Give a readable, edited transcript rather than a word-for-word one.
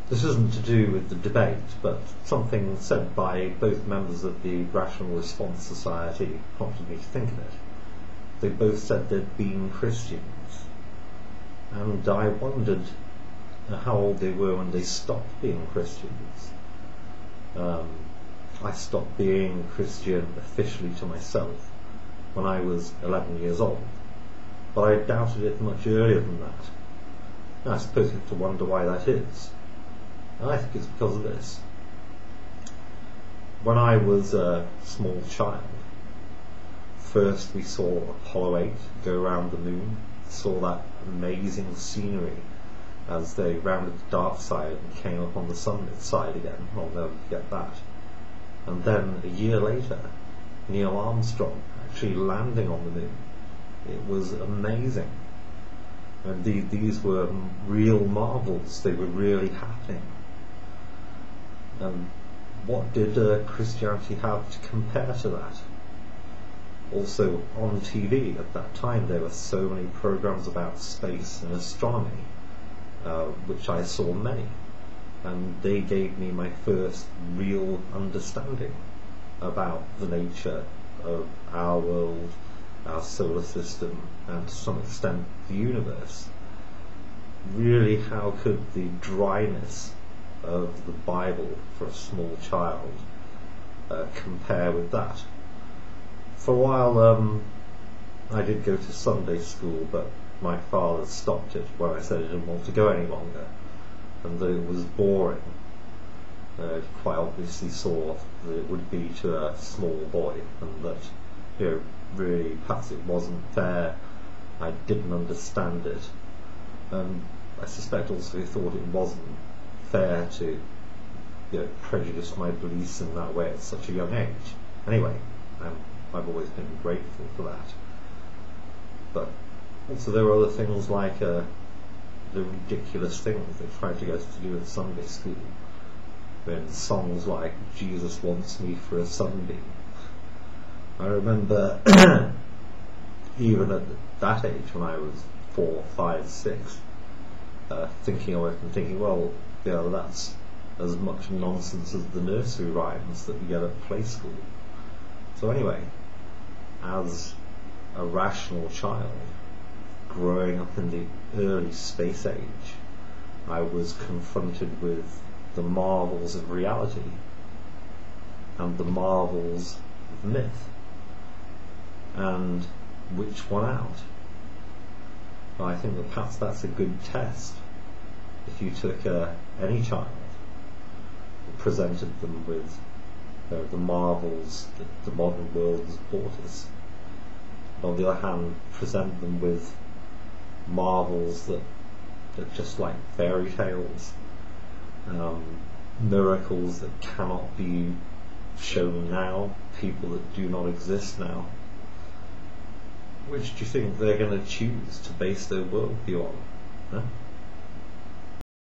This isn't to do with the debate, but something said by both members of the Rational Response Society prompted me to think of it. They both said they'd been Christians, and I wondered how old they were when they stopped being Christians. I stopped being Christian officially to myself when I was 11 years old, but I doubted it much earlier than that. And I suppose you have to wonder why that is. And I think it's because of this. When I was a small child, first we saw Apollo 8 go around the moon, saw that amazing scenery as they rounded the dark side and came up on the sunlit side again. I'll never forget that. And then a year later, Neil Armstrong actually landing on the moon. It was amazing. And these were real marvels. They were really happening. And what did Christianity have to compare to that? Also, on TV at that time there were so many programs about space and astronomy, which I saw many, and they gave me my first real understanding about the nature of our world, our solar system, and to some extent the universe. Really, how could the dryness of the Bible for a small child compare with that? For a while I did go to Sunday school, but my father stopped it when I said I didn't want to go any longer, and that it was boring. Quite obviously saw that it would be to a small boy, and that really perhaps it wasn't fair. I didn't understand it, and I suspect also he thought it wasn't fair to prejudice my beliefs in that way at such a young age. Anyway, I've always been grateful for that. But also there were other things like the ridiculous things they tried to get us to do at Sunday school, when songs like Jesus Wants Me for a Sunbeam. I remember even at that age, when I was 4, 5, 6, thinking of it and thinking, well, that's as much nonsense as the nursery rhymes that we get at play school. So anyway, as a rational child growing up in the early space age, I was confronted with the marvels of reality and the marvels of myth, and which one out? I think that perhaps that's a good test. If you took any child and presented them with the marvels that the modern world has brought us, and on the other hand present them with marvels that just like fairy tales, miracles that cannot be shown now, people that do not exist now, which do you think they're going to choose to base their worldview on? Huh?